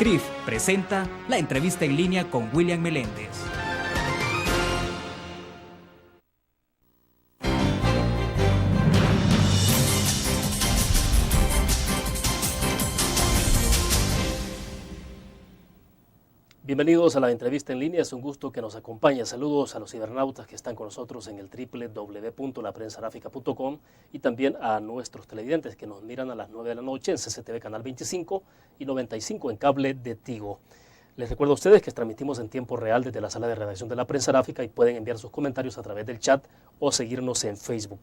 CRIF presenta la entrevista en línea con William Meléndez. Bienvenidos a la entrevista en línea, es un gusto que nos acompañe. Saludos a los cibernautas que están con nosotros en el www.laprensarafica.com y también a nuestros televidentes que nos miran a las 9 de la noche en CCTV Canal 25 y 95 en cable de Tigo. Les recuerdo a ustedes que transmitimos en tiempo real desde la sala de redacción de La Prensa Aráfica y pueden enviar sus comentarios a través del chat o seguirnos en Facebook.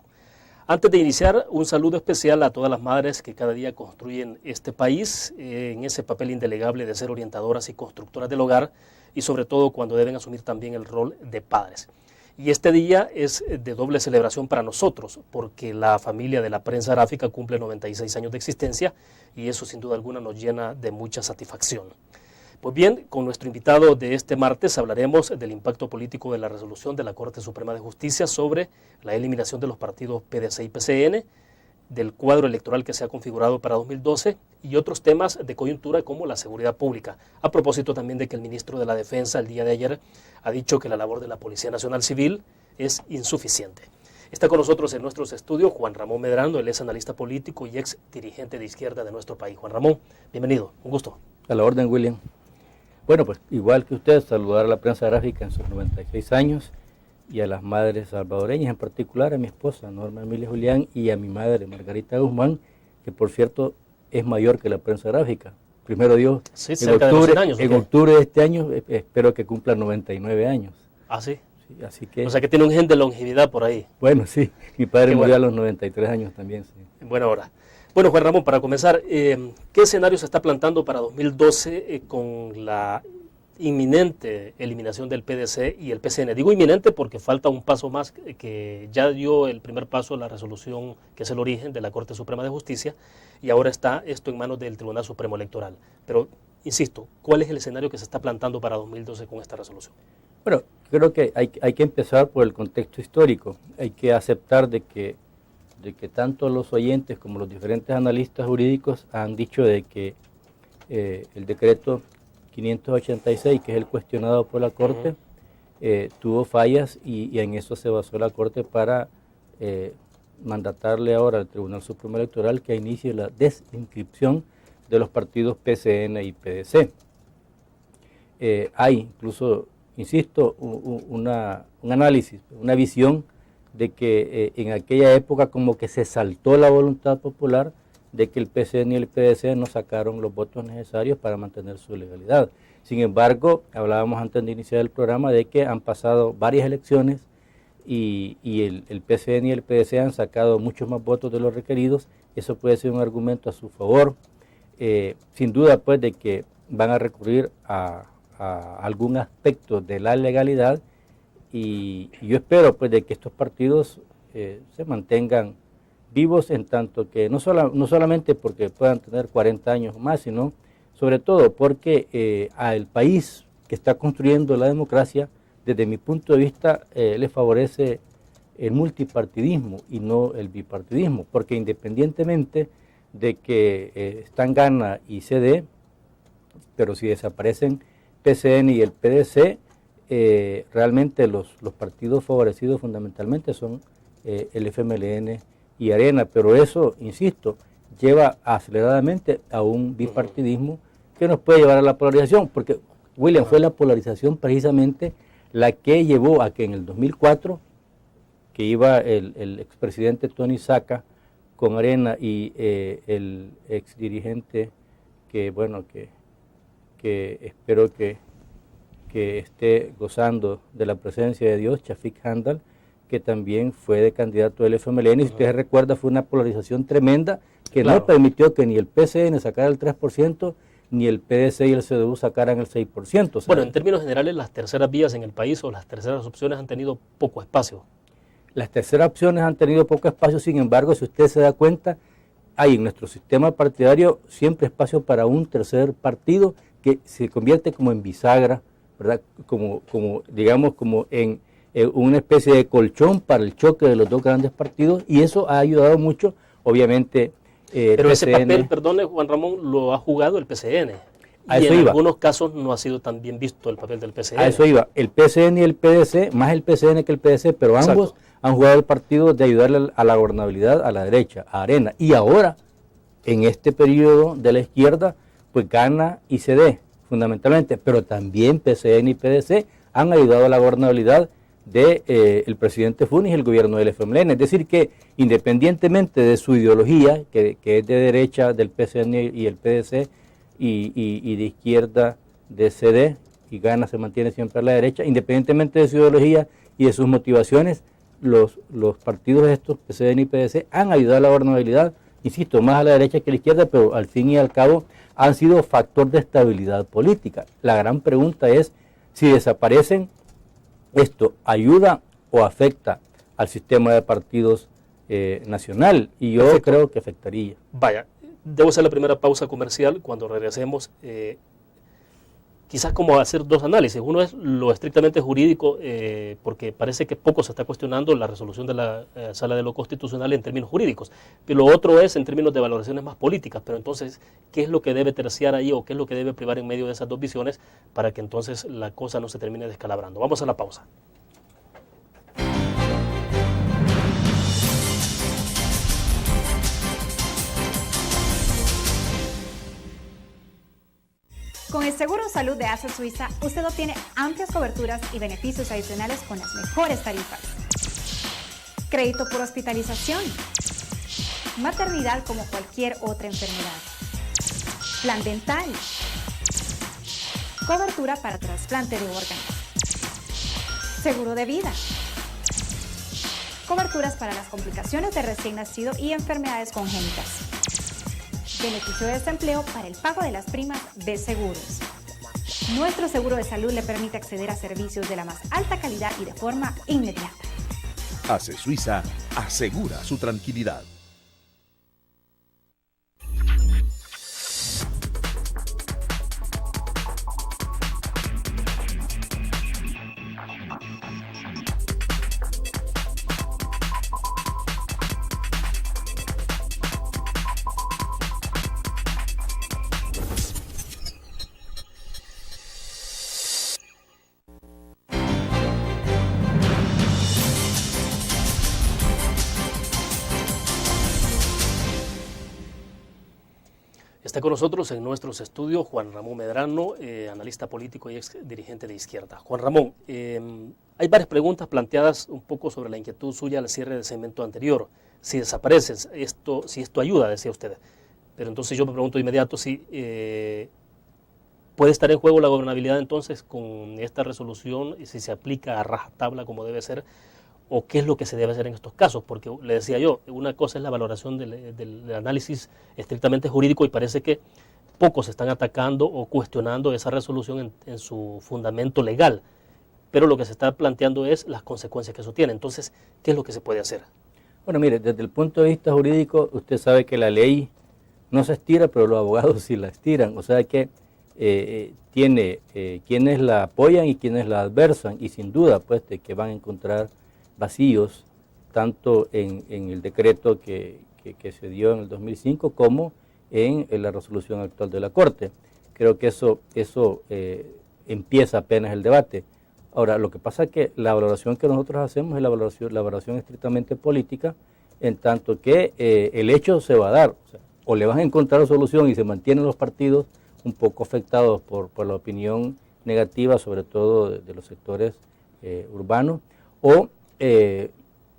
Antes de iniciar, un saludo especial a todas las madres que cada día construyen este país en ese papel indelegable de ser orientadoras y constructoras del hogar y sobre todo cuando deben asumir también el rol de padres. Y este día es de doble celebración para nosotros porque la familia de La Prensa Aráfica cumple 96 años de existencia y eso sin duda alguna nos llena de mucha satisfacción. Pues bien, con nuestro invitado de este martes hablaremos del impacto político de la resolución de la Corte Suprema de Justicia sobre la eliminación de los partidos PDC y PCN, del cuadro electoral que se ha configurado para 2012 y otros temas de coyuntura como la seguridad pública. A propósito también de que el ministro de la Defensa el día de ayer ha dicho que la labor de la Policía Nacional Civil es insuficiente. Está con nosotros en nuestros estudios Juan Ramón Medrano, él es analista político y ex dirigente de izquierda de nuestro país. Juan Ramón, bienvenido, un gusto. A la orden, William. Bueno, pues igual que usted, saludar a La Prensa Aráfica en sus 96 años y a las madres salvadoreñas, en particular a mi esposa Norma Emilia Julián y a mi madre Margarita Guzmán, que por cierto es mayor que La Prensa Aráfica. Primero Dios, sí, cerca de 100 años, en octubre de este año espero que cumpla 99 años. ¿Ah, sí? Sí, así que, o sea que tiene un gen de longevidad por ahí. Bueno, sí, mi padre murió a los 93 años también. Sí. En buena hora. Bueno, Juan Ramón, para comenzar, ¿qué escenario se está plantando para 2012 con la inminente eliminación del PDC y el PCN? Digo inminente porque falta un paso más, que ya dio el primer paso la resolución que es el origen de la Corte Suprema de Justicia y ahora está esto en manos del Tribunal Supremo Electoral. Pero, insisto, ¿cuál es el escenario que se está plantando para 2012 con esta resolución? Bueno, creo que hay que empezar por el contexto histórico. Hay que aceptar de que tanto los oyentes como los diferentes analistas jurídicos han dicho de que el decreto 586, que es el cuestionado por la Corte, tuvo fallas y en eso se basó la Corte para mandatarle ahora al Tribunal Supremo Electoral que inicie la desinscripción de los partidos PCN y PDC. Hay incluso, insisto, un análisis, una visión de que en aquella época como que se saltó la voluntad popular de que el PCN y el PDC no sacaron los votos necesarios para mantener su legalidad. Sin embargo, hablábamos antes de iniciar el programa de que han pasado varias elecciones y el PCN y el PDC han sacado muchos más votos de los requeridos. Eso puede ser un argumento a su favor. Sin duda, pues, de que van a recurrir a algún aspecto de la legalidad y yo espero, pues, de que estos partidos se mantengan vivos en tanto que no solamente porque puedan tener 40 años más, sino sobre todo porque al país que está construyendo la democracia, desde mi punto de vista, le favorece el multipartidismo y no el bipartidismo, porque independientemente de que están Gana y CD, pero si desaparecen PCN y el PDC, realmente los partidos favorecidos fundamentalmente son el FMLN y Arena, pero eso, insisto, lleva aceleradamente a un bipartidismo que nos puede llevar a la polarización, porque William, fue la polarización precisamente la que llevó a que en el 2004, que iba el expresidente Tony Saca con Arena y el exdirigente que espero que esté gozando de la presencia de Dios, Chafik Handal, que también fue de candidato del FMLN, y si usted recuerda fue una polarización tremenda que no permitió que ni el PCN sacara el 3%, ni el PDC y el CDU sacaran el 6%. O sea, bueno, en términos generales, las terceras vías en el país o las terceras opciones han tenido poco espacio. Las terceras opciones han tenido poco espacio, sin embargo, si usted se da cuenta, hay en nuestro sistema partidario siempre espacio para un tercer partido que se convierte como en bisagra, ¿verdad? Como digamos, como en una especie de colchón para el choque de los dos grandes partidos, y eso ha ayudado mucho, obviamente. Pero PCN, ese papel, perdone Juan Ramón, lo ha jugado el PCN. A y eso en iba. algunos casos no ha sido tan bien visto el papel del PCN. A eso iba. El PCN y el PDC, más el PCN que el PDC, pero ambos Exacto. han jugado el partido de ayudarle a la gobernabilidad a la derecha, a Arena. Y ahora, en este periodo de la izquierda, pues gana ICD, fundamentalmente, pero también PCN y PDC han ayudado a la gobernabilidad de el presidente Funes y el gobierno del FMLN. Es decir, que independientemente de su ideología, que es de derecha del PCN y el PDC, y de izquierda de CD, y gana se mantiene siempre a la derecha, independientemente de su ideología y de sus motivaciones, los partidos estos, PCN y PDC, han ayudado a la gobernabilidad, insisto, más a la derecha que a la izquierda, pero al fin y al cabo han sido factor de estabilidad política. La gran pregunta es si desaparecen, ¿esto ayuda o afecta al sistema de partidos nacional? Y yo Perfecto. creo que afectaría. Vaya, debo hacer la primera pausa comercial. Cuando regresemos, quizás como hacer dos análisis. Uno es lo estrictamente jurídico, porque parece que poco se está cuestionando la resolución de la Sala de lo Constitucional en términos jurídicos. Pero lo otro es en términos de valoraciones más políticas. Pero entonces, ¿qué es lo que debe terciar ahí o qué es lo que debe privar en medio de esas dos visiones para que entonces la cosa no se termine descalabrando? Vamos a la pausa. Con el Seguro Salud de ASA Suiza, usted obtiene amplias coberturas y beneficios adicionales con las mejores tarifas. Crédito por hospitalización. Maternidad como cualquier otra enfermedad. Plan dental. Cobertura para trasplante de órganos. Seguro de vida. Coberturas para las complicaciones de recién nacido y enfermedades congénitas. Beneficio de desempleo para el pago de las primas de seguros. Nuestro seguro de salud le permite acceder a servicios de la más alta calidad y de forma inmediata. ASE Suiza asegura su tranquilidad. Está con nosotros en nuestros estudios Juan Ramón Medrano, analista político y ex dirigente de izquierda. Juan Ramón, hay varias preguntas planteadas un poco sobre la inquietud suya al cierre del segmento anterior. Si desaparece si esto ayuda, decía usted. Pero entonces yo me pregunto de inmediato si puede estar en juego la gobernabilidad entonces con esta resolución y si se aplica a rajatabla como debe ser, o qué es lo que se debe hacer en estos casos, porque le decía yo, una cosa es la valoración del análisis estrictamente jurídico y parece que pocos están atacando o cuestionando esa resolución en su fundamento legal, pero lo que se está planteando es las consecuencias que eso tiene. Entonces, ¿qué es lo que se puede hacer? Bueno, mire, desde el punto de vista jurídico, usted sabe que la ley no se estira, pero los abogados sí la estiran, o sea que tiene quienes la apoyan y quienes la adversan, y sin duda, pues, de que van a encontrar vacíos, tanto en el decreto que se dio en el 2005 como en la resolución actual de la Corte. Creo que eso empieza apenas el debate. Ahora, lo que pasa es que la valoración que nosotros hacemos es la valoración estrictamente política, en tanto que el hecho se va a dar, o le van a encontrar solución y se mantienen los partidos un poco afectados por la opinión negativa, sobre todo de los sectores urbanos, o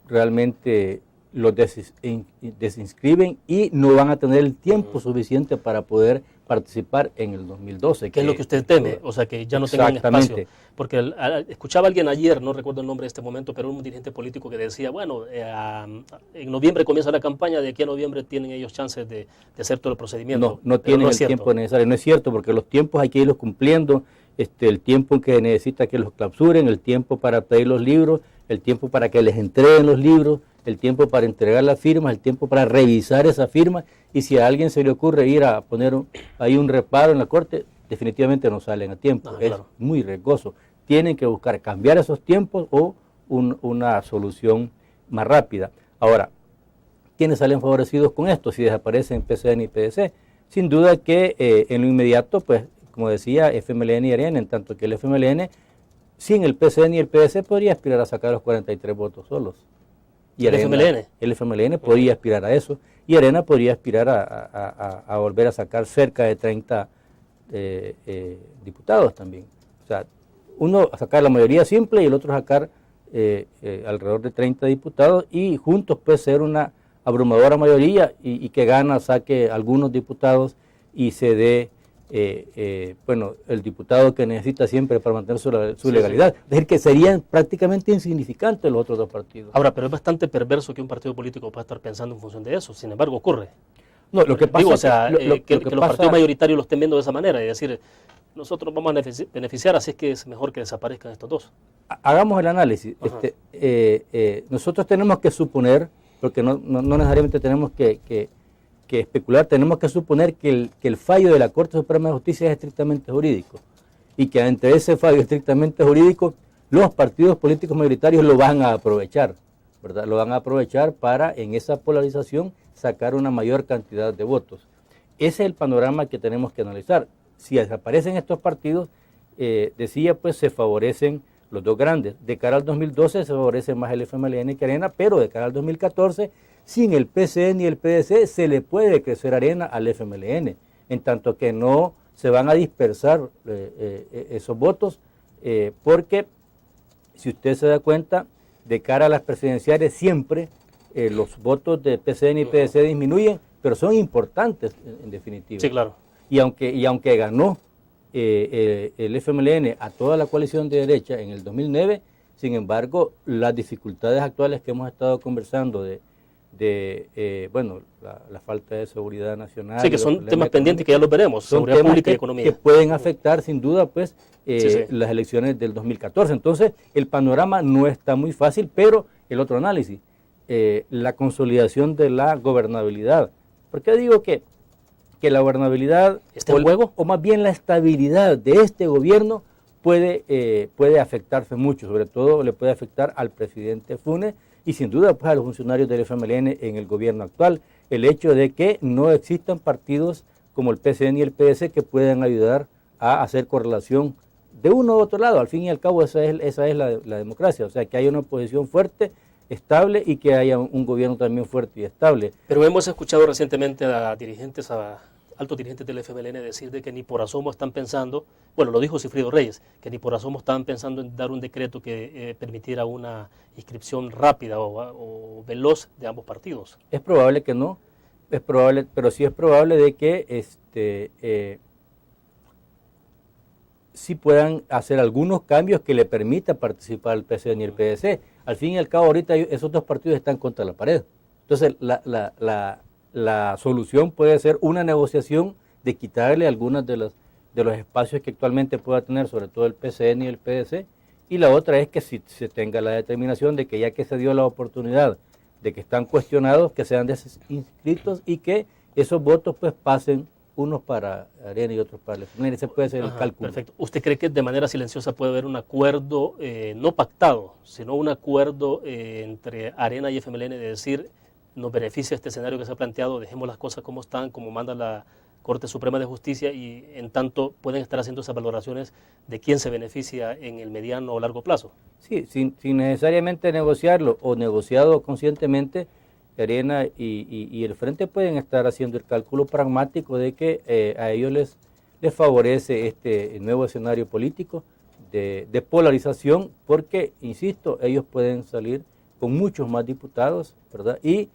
realmente los desinscriben y no van a tener el tiempo suficiente para poder participar en el 2012. ¿Qué es lo que usted teme? O sea, que ya no tengan espacio. Porque escuchaba a alguien ayer, no recuerdo el nombre de este momento, pero un dirigente político que decía, bueno, en noviembre comienza la campaña, de aquí a noviembre tienen ellos chances de hacer todo el procedimiento. No tienen el tiempo necesario. No es cierto, porque los tiempos hay que irlos cumpliendo, el tiempo que necesita que los clausuren, el tiempo para pedir los libros, el tiempo para que les entreguen los libros, el tiempo para entregar las firmas, el tiempo para revisar esa firma, y si a alguien se le ocurre ir a poner ahí un reparo en la Corte, definitivamente no salen a tiempo. Claro. Es muy riesgoso. Tienen que buscar cambiar esos tiempos o una solución más rápida. Ahora, ¿quiénes salen favorecidos con esto si desaparecen PCN y PDC? Sin duda que en lo inmediato, pues como decía, FMLN y Arena, en tanto que el FMLN, sin el PCN y el PDC, podría aspirar a sacar los 43 votos solos. Y ¿El Arena, FMLN? El FMLN podría aspirar a eso, y Arena podría aspirar a volver a sacar cerca de 30 diputados también. O sea, uno a sacar la mayoría simple y el otro a sacar alrededor de 30 diputados, y juntos puede ser una abrumadora mayoría y que gana saque algunos diputados y se dé bueno, el diputado que necesita siempre para mantener su legalidad. Es decir, que serían prácticamente insignificantes los otros dos partidos. Ahora, pero es bastante perverso que un partido político pueda estar pensando en función de eso. Sin embargo, ocurre. No, lo que pasa Digo, o es sea, que los pasa, partidos mayoritarios lo estén viendo de esa manera y decir, nosotros vamos a beneficiar, así es que es mejor que desaparezcan estos dos. Hagamos el análisis. Nosotros tenemos que suponer, porque no necesariamente tenemos que especular, tenemos que suponer que el fallo de la Corte Suprema de Justicia es estrictamente jurídico, y que entre ese fallo estrictamente jurídico los partidos políticos mayoritarios lo van a aprovechar, ¿verdad? Lo van a aprovechar para en esa polarización sacar una mayor cantidad de votos. Ese es el panorama que tenemos que analizar. Si desaparecen estos partidos, decía, pues se favorecen los dos grandes. De cara al 2012 se favorece más el FMLN que Arena, pero de cara al 2014, sin el PCN y el PDC, se le puede crecer Arena al FMLN, en tanto que no se van a dispersar esos votos, porque si usted se da cuenta, de cara a las presidenciales siempre los votos de PCN y PDC disminuyen, pero son importantes en definitiva. Sí, claro. Y aunque ganó el FMLN a toda la coalición de derecha en el 2009, sin embargo, las dificultades actuales que hemos estado conversando bueno, la falta de seguridad nacional. Sí, que son temas pendientes que ya los veremos, seguridad pública y economía. Que pueden afectar sin duda pues las elecciones del 2014. Entonces, el panorama no está muy fácil, pero el otro análisis, la consolidación de la gobernabilidad. ¿Por qué digo que la gobernabilidad ¿está en juego? O más bien la estabilidad de este gobierno puede afectarse mucho? Sobre todo le puede afectar al presidente Funes y sin duda pues a los funcionarios del FMLN en el gobierno actual, el hecho de que no existan partidos como el PCN y el PDC que puedan ayudar a hacer correlación de uno u otro lado. Al fin y al cabo esa es la democracia, o sea, que haya una oposición fuerte, estable, y que haya un gobierno también fuerte y estable. Pero hemos escuchado recientemente a altos dirigentes del FMLN decir de que ni por asomo están pensando, bueno, lo dijo Sigfrido Reyes, que ni por asomo estaban pensando en dar un decreto que permitiera una inscripción rápida o veloz de ambos partidos. Es probable que no, es probable, pero sí es probable de que sí puedan hacer algunos cambios que le permitan participar el PCN y el PDC. Al fin y al cabo, ahorita esos dos partidos están contra la pared. Entonces, la solución puede ser una negociación de quitarle algunos de los espacios que actualmente pueda tener, sobre todo el PCN y el PDC, y la otra es que si se tenga la determinación de que ya que se dio la oportunidad de que están cuestionados, que sean desinscritos y que esos votos pues pasen unos para Arena y otros para el FMLN. Ese puede ser el cálculo. Perfecto. ¿Usted cree que de manera silenciosa puede haber un acuerdo, no pactado, sino un acuerdo entre Arena y FMLN de decir, nos beneficia este escenario que se ha planteado, dejemos las cosas como están, como manda la Corte Suprema de Justicia, y en tanto pueden estar haciendo esas valoraciones de quién se beneficia en el mediano o largo plazo? Sí, sin necesariamente negociarlo o negociado conscientemente, Arena y el Frente pueden estar haciendo el cálculo pragmático de que a ellos les favorece este nuevo escenario político de polarización, porque, insisto, ellos pueden salir con muchos más diputados, ¿verdad? Y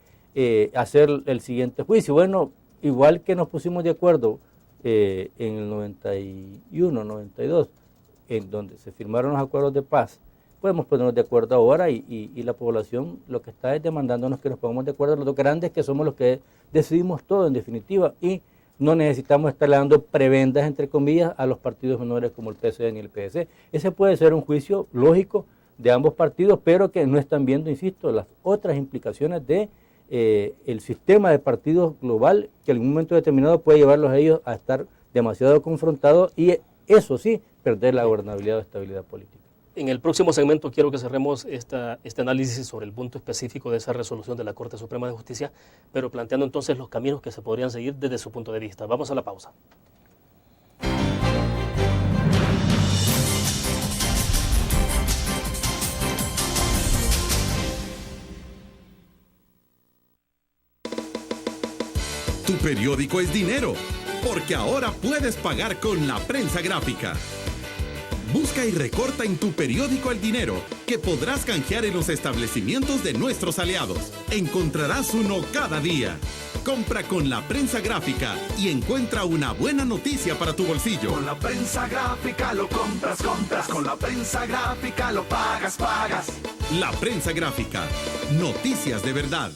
hacer el siguiente juicio. Bueno, igual que nos pusimos de acuerdo en el 91, 92, en donde se firmaron los acuerdos de paz, podemos ponernos de acuerdo ahora y la población lo que está es demandándonos que nos pongamos de acuerdo los dos grandes, que somos los que decidimos todo en definitiva, y no necesitamos estarle dando prebendas, entre comillas, a los partidos menores como el PCN y el PDC. Ese puede ser un juicio lógico de ambos partidos, pero que no están viendo, insisto, las otras implicaciones de el sistema de partidos global, que en un momento determinado puede llevarlos a ellos a estar demasiado confrontados y, eso sí, perder la gobernabilidad o estabilidad política. En el próximo segmento quiero que cerremos este análisis sobre el punto específico de esa resolución de la Corte Suprema de Justicia, pero planteando entonces los caminos que se podrían seguir desde su punto de vista. Vamos a la pausa. Tu periódico es dinero, porque ahora puedes pagar con la prensa gráfica. Busca y recorta en tu periódico el dinero, que podrás canjear en los establecimientos de nuestros aliados. Encontrarás uno cada día. Compra con la prensa gráfica y encuentra una buena noticia para tu bolsillo. Con la prensa gráfica lo compras. Con la prensa gráfica lo pagas. La prensa gráfica. Noticias de verdad.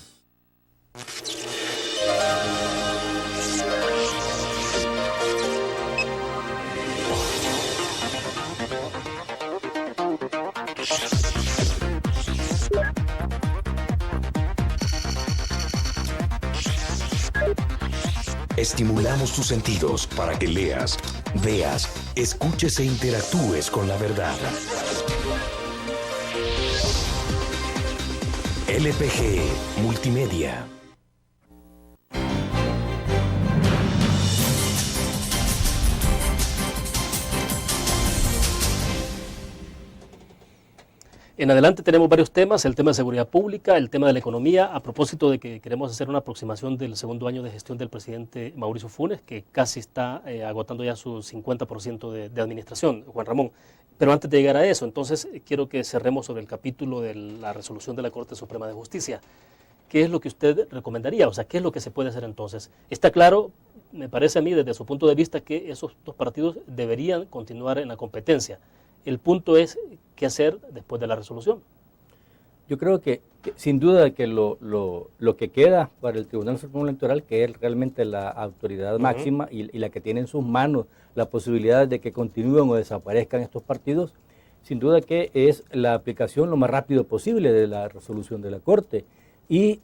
Estimulamos tus sentidos para que leas, veas, escuches e interactúes con la verdad. LPG Multimedia. En adelante tenemos varios temas, el tema de seguridad pública, el tema de la economía, a propósito de que queremos hacer una aproximación del segundo año de gestión del presidente Mauricio Funes, que casi está agotando ya su 50% de administración, Juan Ramón. Pero antes de llegar a eso, entonces quiero que cerremos sobre el capítulo de la resolución de la Corte Suprema de Justicia. ¿Qué es lo que usted recomendaría? O sea, ¿qué es lo que se puede hacer entonces? Está claro, me parece a mí, desde su punto de vista, que esos dos partidos deberían continuar en la competencia. El punto es qué hacer después de la resolución. Yo creo que sin duda que lo que queda para el Tribunal Supremo Electoral, que es realmente la autoridad máxima y la que tiene en sus manos la posibilidad de que continúen o desaparezcan estos partidos, sin duda que es la aplicación lo más rápido posible de la resolución de la Corte. Y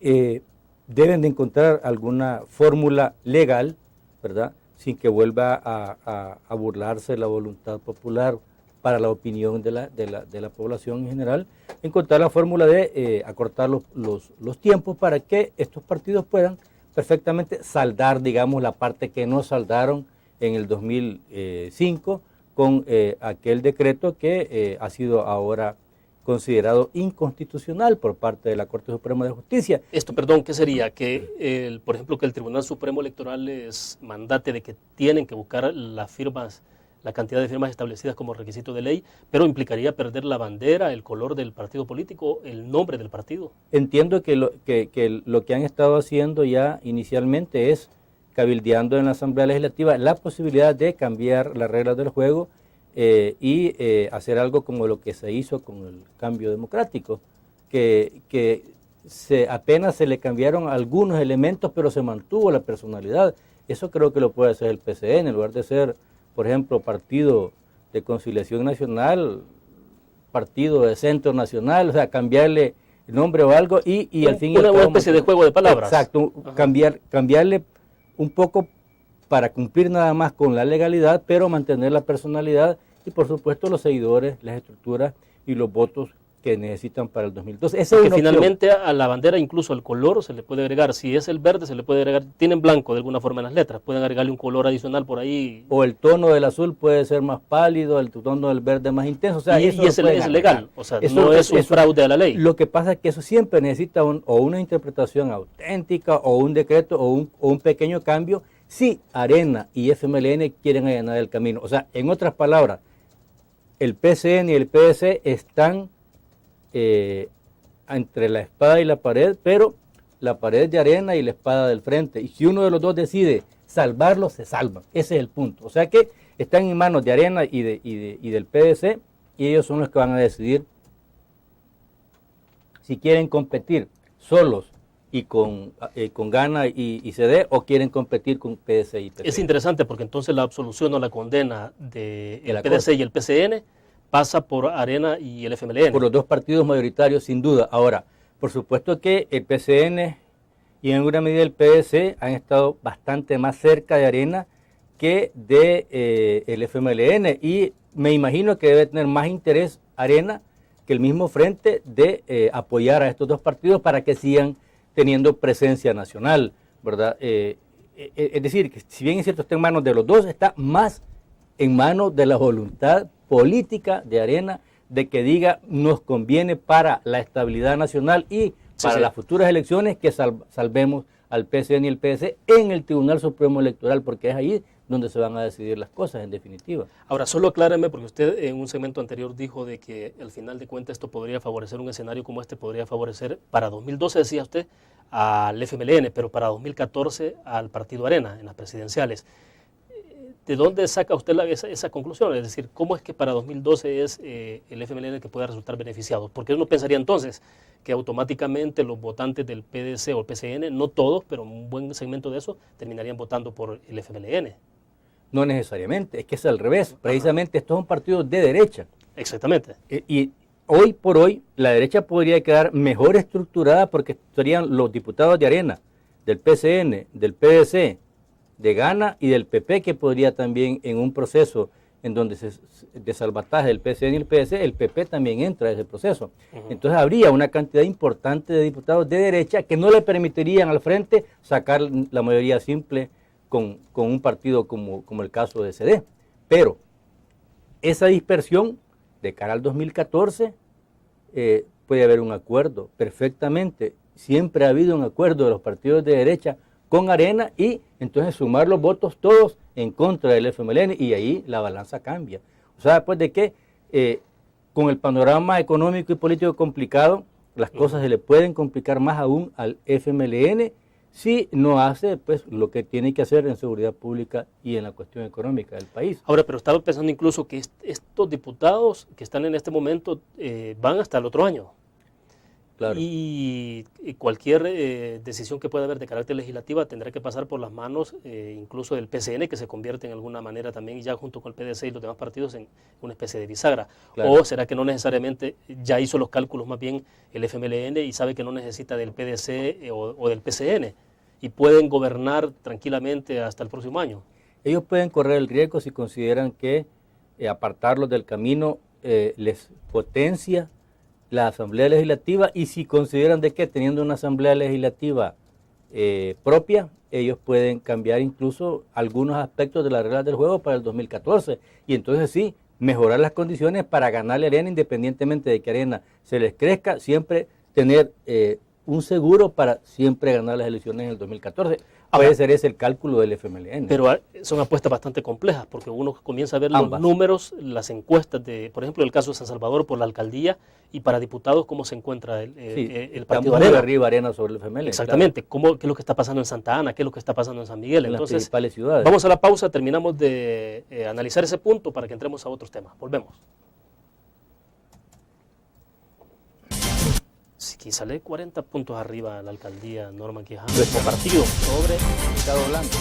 deben de encontrar alguna fórmula legal, ¿verdad?, sin que vuelva a burlarse la voluntad popular para la opinión de la población en general, encontrar la fórmula de acortar los tiempos para que estos partidos puedan perfectamente saldar, digamos, la parte que no saldaron en el 2005 con aquel decreto que ha sido ahora considerado inconstitucional por parte de la Corte Suprema de Justicia. Esto, perdón, ¿qué sería? Que, por ejemplo, que el Tribunal Supremo Electoral les mandate de que tienen que buscar las firmas, la cantidad de firmas establecidas como requisito de ley, pero implicaría perder la bandera, el color del partido político, el nombre del partido. Entiendo que lo que han estado haciendo ya inicialmente es cabildeando en la Asamblea Legislativa la posibilidad de cambiar las reglas del juego y hacer algo como lo que se hizo con el cambio democrático, que apenas se le cambiaron algunos elementos, pero se mantuvo la personalidad. Eso creo que lo puede hacer el PCN, en lugar de ser, por ejemplo, Partido de Conciliación Nacional, Partido de Centro Nacional, o sea, cambiarle el nombre o algo y al fin y al cabo... Una especie de juego de palabras. Exacto, cambiarle un poco para cumplir nada más con la legalidad, pero mantener la personalidad y, por supuesto, los seguidores, las estructuras y los votos que necesitan para el 2012. Porque finalmente a la bandera, incluso al color, se le puede agregar, si es el verde, se le puede agregar, tienen blanco de alguna forma en las letras, pueden agregarle un color adicional por ahí. O el tono del azul puede ser más pálido, el tono del verde más intenso. O sea, y eso es legal, o sea, no es un fraude a la ley. Lo que pasa es que eso siempre necesita o una interpretación auténtica, o un decreto, o un pequeño cambio, si Arena y FMLN quieren allanar el camino. O sea, en otras palabras, el PCN y el PDC están entre la espada y la pared, pero la pared de Arena y la espada del frente. Y si uno de los dos decide salvarlo, se salvan. Ese es el punto. O sea que están en manos de Arena y del PDC, y ellos son los que van a decidir si quieren competir solos y con Gana y CD, o quieren competir con PDC y PCN. Es interesante porque entonces la absolución o la condena del PDC y el PCN pasa por Arena y el FMLN. Por los dos partidos mayoritarios, sin duda. Ahora, por supuesto que el PCN y en alguna medida el PDC han estado bastante más cerca de Arena que de el FMLN, y me imagino que debe tener más interés Arena que el mismo frente de apoyar a estos dos partidos para que sigan teniendo presencia nacional, ¿verdad? Es decir, que si bien es cierto está en manos de los dos, está más en manos de la voluntad política de Arena de que diga nos conviene para la estabilidad nacional y para las futuras elecciones que salvemos al PCN y el PDC en el Tribunal Supremo Electoral, porque es ahí donde se van a decidir las cosas en definitiva. Ahora, solo acláreme, porque usted en un segmento anterior dijo de que al final de cuentas esto podría favorecer, un escenario como este podría favorecer para 2012, decía usted, al FMLN, pero para 2014 al Partido Arena en las presidenciales. ¿De dónde saca usted esa conclusión? Es decir, ¿cómo es que para 2012 es el FMLN el que pueda resultar beneficiado? Porque uno pensaría entonces que automáticamente los votantes del PDC o el PCN, no todos, pero un buen segmento de eso, terminarían votando por el FMLN. No necesariamente, es que es al revés. Precisamente estos son partidos de derecha. Exactamente. Y hoy por hoy la derecha podría quedar mejor estructurada porque serían los diputados de Arena, del PCN, del PDC, de Gana y del PP, que podría también en un proceso en donde de salvataje del PCN y el PDC, el PP también entra a ese proceso. Entonces habría una cantidad importante de diputados de derecha que no le permitirían al frente sacar la mayoría simple con un partido como el caso de CD. Pero esa dispersión de cara al 2014 puede haber un acuerdo perfectamente. Siempre ha habido un acuerdo de los partidos de derecha con Arena y entonces sumar los votos todos en contra del FMLN y ahí la balanza cambia. O sea, después de que con el panorama económico y político complicado, las cosas se le pueden complicar más aún al FMLN si no hace pues lo que tiene que hacer en seguridad pública y en la cuestión económica del país. Ahora, pero estaba pensando incluso que estos diputados que están en este momento van hasta el otro año. Claro. Y cualquier decisión que pueda haber de carácter legislativa tendrá que pasar por las manos incluso del PCN, que se convierte en alguna manera también ya junto con el PDC y los demás partidos en una especie de bisagra. Claro. ¿O será que no necesariamente ya hizo los cálculos más bien el FMLN y sabe que no necesita del PDC o del PCN y pueden gobernar tranquilamente hasta el próximo año? Ellos pueden correr el riesgo si consideran que apartarlos del camino les potencia la Asamblea Legislativa y si consideran de que teniendo una Asamblea Legislativa propia, ellos pueden cambiar incluso algunos aspectos de las reglas del juego para el 2014 y entonces sí, mejorar las condiciones para ganarle a Arena independientemente de que Arena se les crezca, siempre tener un seguro para siempre ganar las elecciones en el 2014. Puede ser ese el cálculo del FMLN. Pero son apuestas bastante complejas, porque uno comienza a ver los números, las encuestas, por ejemplo, el caso de San Salvador por la alcaldía, y para diputados, cómo se encuentra el partido Arena. Arriba Arena sobre el FMLN. Exactamente, claro. ¿Qué es lo que está pasando en Santa Ana? ¿Qué es lo que está pasando en San Miguel? En las principales ciudades. Vamos a la pausa, terminamos de analizar ese punto para que entremos a otros temas. Volvemos. Si sale 40 puntos arriba la alcaldía Norman Quijano, nuestro partido sobre Ricardo Blanco.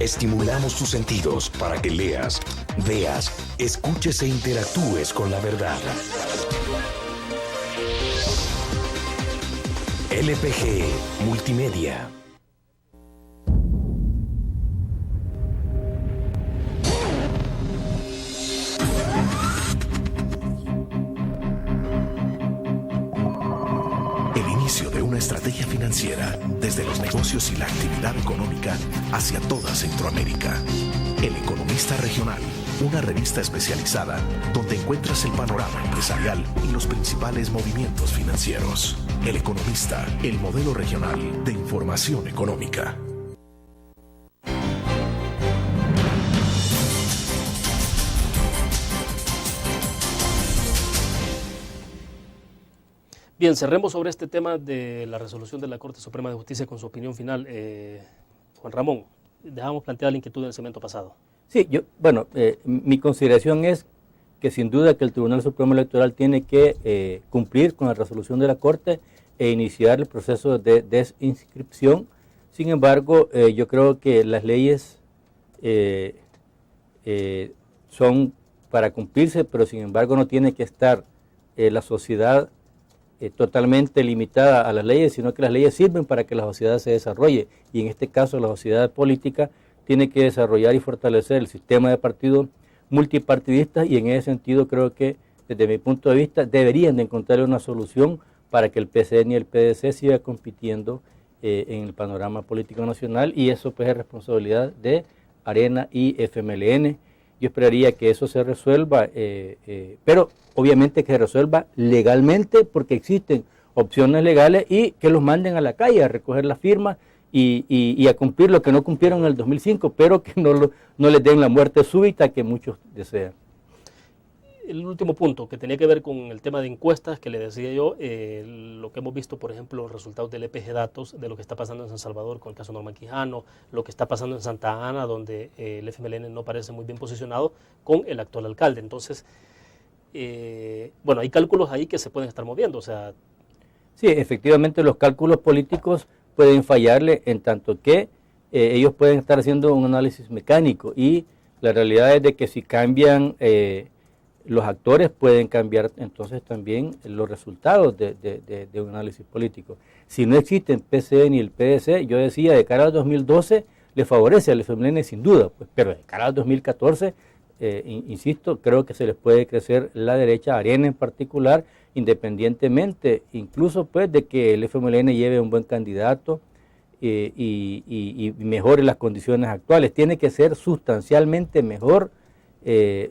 Estimulamos tus sentidos para que leas, veas, escuches e interactúes con la verdad. LPG Multimedia. El inicio de una estrategia financiera desde los negocios y la actividad económica hacia toda Centroamérica. El Economista Regional, una revista especializada donde encuentras el panorama empresarial y los principales movimientos financieros. El Economista, el modelo regional de información económica. Bien, cerremos sobre este tema de la resolución de la Corte Suprema de Justicia con su opinión final. Juan Ramón, dejamos planteada la inquietud en el segmento pasado. Sí, mi consideración es que sin duda que el Tribunal Supremo Electoral tiene que cumplir con la resolución de la Corte e iniciar el proceso de desinscripción. Sin embargo, yo creo que las leyes son para cumplirse, pero sin embargo no tiene que estar la sociedad totalmente limitada a las leyes, sino que las leyes sirven para que la sociedad se desarrolle y en este caso la sociedad política tiene que desarrollar y fortalecer el sistema de partidos multipartidistas y en ese sentido creo que desde mi punto de vista, deberían de encontrar una solución para que el PCN y el PDC sigan compitiendo en el panorama político nacional, y eso pues es responsabilidad de Arena y FMLN. Yo esperaría que eso se resuelva, pero obviamente que se resuelva legalmente, porque existen opciones legales, y que los manden a la calle a recoger las firmas y a cumplir lo que no cumplieron en el 2005, pero que no les den la muerte súbita que muchos desean. El último punto, que tenía que ver con el tema de encuestas, que le decía yo, lo que hemos visto, por ejemplo, los resultados del EPG Datos, de lo que está pasando en San Salvador con el caso Norman Quijano, lo que está pasando en Santa Ana, donde el FMLN no parece muy bien posicionado con el actual alcalde. Entonces, bueno, hay cálculos ahí que se pueden estar moviendo, o sea... Sí, efectivamente los cálculos políticos pueden fallarle, en tanto que ellos pueden estar haciendo un análisis mecánico, y la realidad es de que si cambian... los actores pueden cambiar entonces también los resultados de un análisis político. Si no existen PCN y el PDC, yo decía, de cara al 2012 le favorece al FMLN sin duda, pues, pero de cara al 2014, insisto, creo que se les puede crecer la derecha, Arena en particular, independientemente incluso pues de que el FMLN lleve un buen candidato y mejore las condiciones actuales. Tiene que ser sustancialmente mejor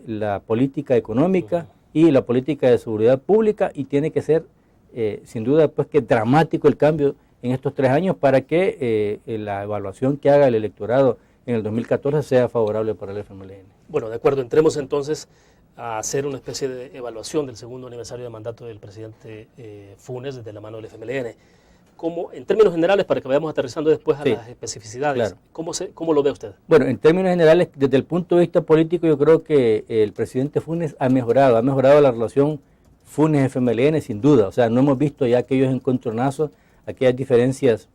la política económica y la política de seguridad pública, y tiene que ser sin duda pues que dramático el cambio en estos 3 años para que la evaluación que haga el electorado en el 2014 sea favorable para el FMLN. Bueno, de acuerdo, entremos entonces a hacer una especie de evaluación del segundo aniversario de mandato del presidente Funes desde la mano del FMLN. ¿Cómo, en términos generales, para que vayamos aterrizando después a las especificidades, claro. ¿Cómo lo ve usted? Bueno, en términos generales, desde el punto de vista político, yo creo que el presidente Funes ha mejorado la relación Funes-FMLN sin duda. O sea, no hemos visto ya aquellos encontronazos, aquellas diferencias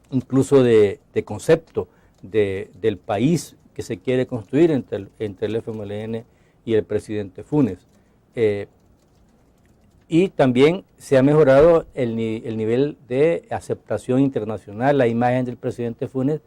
incluso de concepto del país que se quiere construir entre el FMLN y el presidente Funes. Y también se ha mejorado el nivel de aceptación internacional. La imagen del presidente Funes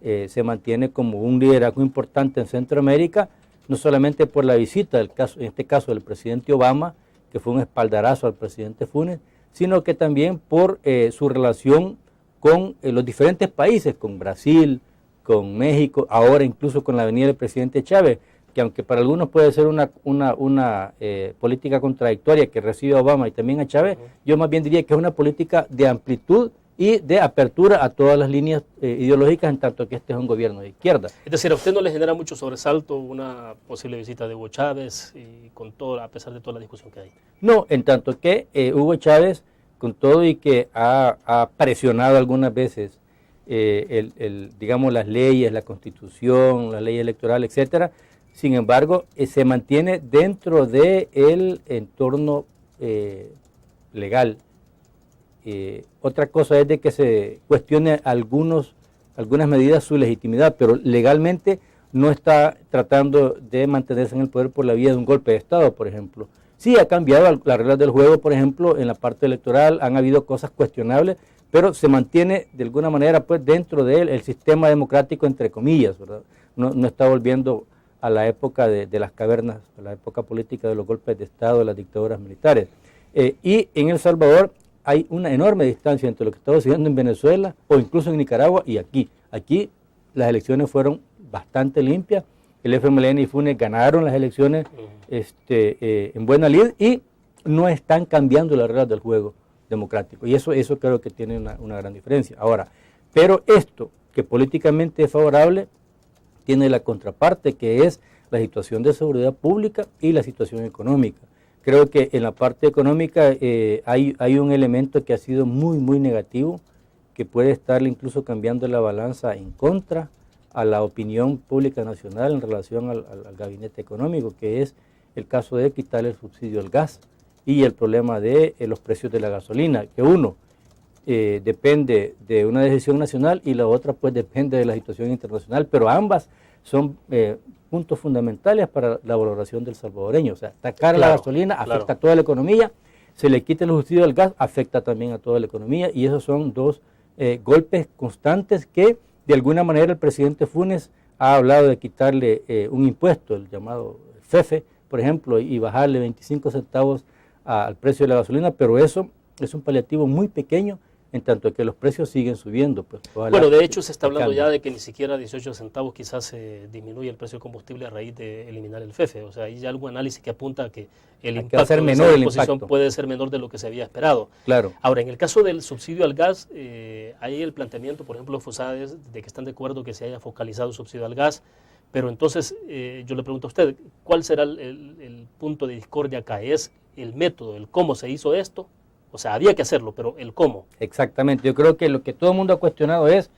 se mantiene como un liderazgo importante en Centroamérica, no solamente por la visita, en este caso del presidente Obama, que fue un espaldarazo al presidente Funes, sino que también por su relación con los diferentes países, con Brasil, con México, ahora incluso con la venida del presidente Chávez, que aunque para algunos puede ser una política contradictoria que recibe a Obama y también a Chávez, yo más bien diría que es una política de amplitud y de apertura a todas las líneas ideológicas, en tanto que este es un gobierno de izquierda. Es decir, ¿a usted no le genera mucho sobresalto una posible visita de Hugo Chávez, y con todo, a pesar de toda la discusión que hay? No, en tanto que Hugo Chávez, con todo y que ha presionado algunas veces digamos, las leyes, la Constitución, la ley electoral, etcétera, sin embargo, se mantiene dentro del entorno legal. Otra cosa es de que se cuestione algunas medidas su legitimidad, pero legalmente no está tratando de mantenerse en el poder por la vía de un golpe de Estado, por ejemplo. Sí ha cambiado las reglas del juego, por ejemplo, en la parte electoral han habido cosas cuestionables, pero se mantiene de alguna manera pues dentro del sistema democrático, entre comillas, ¿verdad? No está volviendo a la época de las cavernas, a la época política de los golpes de Estado, de las dictaduras militares. Y en El Salvador hay una enorme distancia entre lo que está sucediendo en Venezuela o incluso en Nicaragua y aquí. Aquí las elecciones fueron bastante limpias, el FMLN y Funes ganaron las elecciones en buena lid y no están cambiando las reglas del juego democrático. Y eso creo que tiene una gran diferencia. Ahora, pero esto que políticamente es favorable tiene la contraparte, que es la situación de seguridad pública y la situación económica. Creo que en la parte económica hay un elemento que ha sido muy negativo, que puede estarle incluso cambiando la balanza en contra a la opinión pública nacional en relación al gabinete económico, que es el caso de quitar el subsidio al gas y el problema de los precios de la gasolina, que uno depende de una decisión nacional y la otra pues depende de la situación internacional, pero ambas son puntos fundamentales para la valoración del salvadoreño. O sea, está cara la gasolina, afecta a toda la economía, se le quita el subsidio al gas, afecta también a toda la economía, y esos son dos golpes constantes que de alguna manera el presidente Funes ha hablado de quitarle un impuesto, el llamado FEFE, por ejemplo, y bajarle 25 centavos al precio de la gasolina, pero eso es un paliativo muy pequeño en tanto que los precios siguen subiendo. Pues, bueno, de hecho se está hablando ya de que ni siquiera 18 centavos quizás se disminuye el precio del combustible a raíz de eliminar el FEFE. O sea, hay ya algún análisis que apunta a que el impacto de esa disposición puede ser menor de lo que se había esperado. Claro. Ahora, en el caso del subsidio al gas, hay el planteamiento, por ejemplo, FUSADES, de que están de acuerdo que se haya focalizado el subsidio al gas, pero entonces yo le pregunto a usted, ¿cuál será el punto de discordia acá? ¿Es el método, el cómo se hizo esto? O sea, había que hacerlo, pero el cómo. Exactamente. Yo creo que lo que todo el mundo ha cuestionado es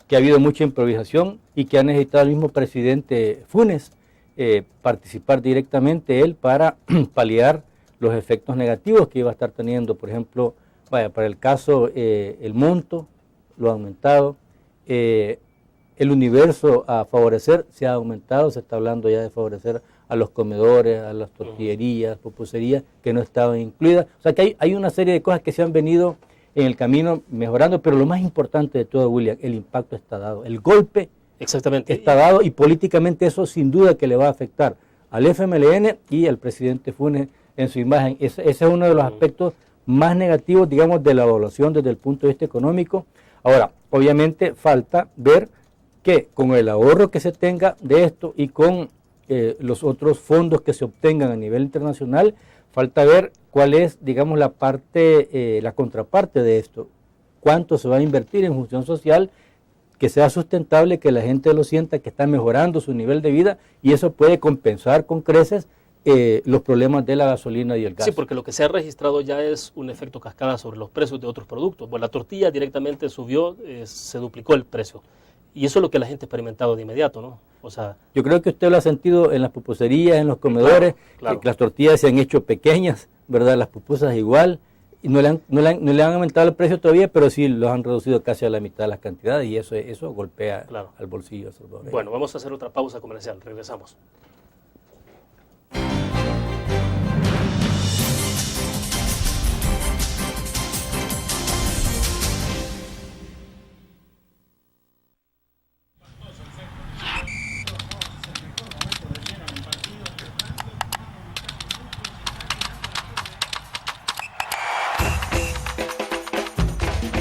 que ha habido mucha improvisación y que ha necesitado el mismo presidente Funes participar directamente él para paliar los efectos negativos que iba a estar teniendo. Por ejemplo, para el caso, el monto lo ha aumentado, el universo a favorecer se ha aumentado, se está hablando ya de favorecer a los comedores, a las tortillerías, pupuserías, que no estaban incluidas. O sea que hay una serie de cosas que se han venido en el camino mejorando, pero lo más importante de todo, William, el impacto está dado. El golpe está dado y políticamente eso sin duda que le va a afectar al FMLN y al presidente Funes en su imagen. Ese es uno de los aspectos más negativos, digamos, de la evaluación desde el punto de vista económico. Ahora, obviamente falta ver que con el ahorro que se tenga de esto y con los otros fondos que se obtengan a nivel internacional, falta ver cuál es, digamos, la parte, la contraparte de esto, cuánto se va a invertir en función social, que sea sustentable, que la gente lo sienta, que está mejorando su nivel de vida y eso puede compensar con creces los problemas de la gasolina y el gas. Sí, porque lo que se ha registrado ya es un efecto cascada sobre los precios de otros productos. Bueno, la tortilla directamente subió, se duplicó el precio. Y eso es lo que la gente ha experimentado de inmediato, ¿no? O sea, yo creo que usted lo ha sentido en las pupuserías, en los comedores, claro. Que las tortillas se han hecho pequeñas, ¿verdad? Las pupusas igual, y no le han aumentado el precio todavía, pero sí los han reducido casi a la mitad de las cantidades, y eso golpea al bolsillo. Bueno, vamos a hacer otra pausa comercial, regresamos.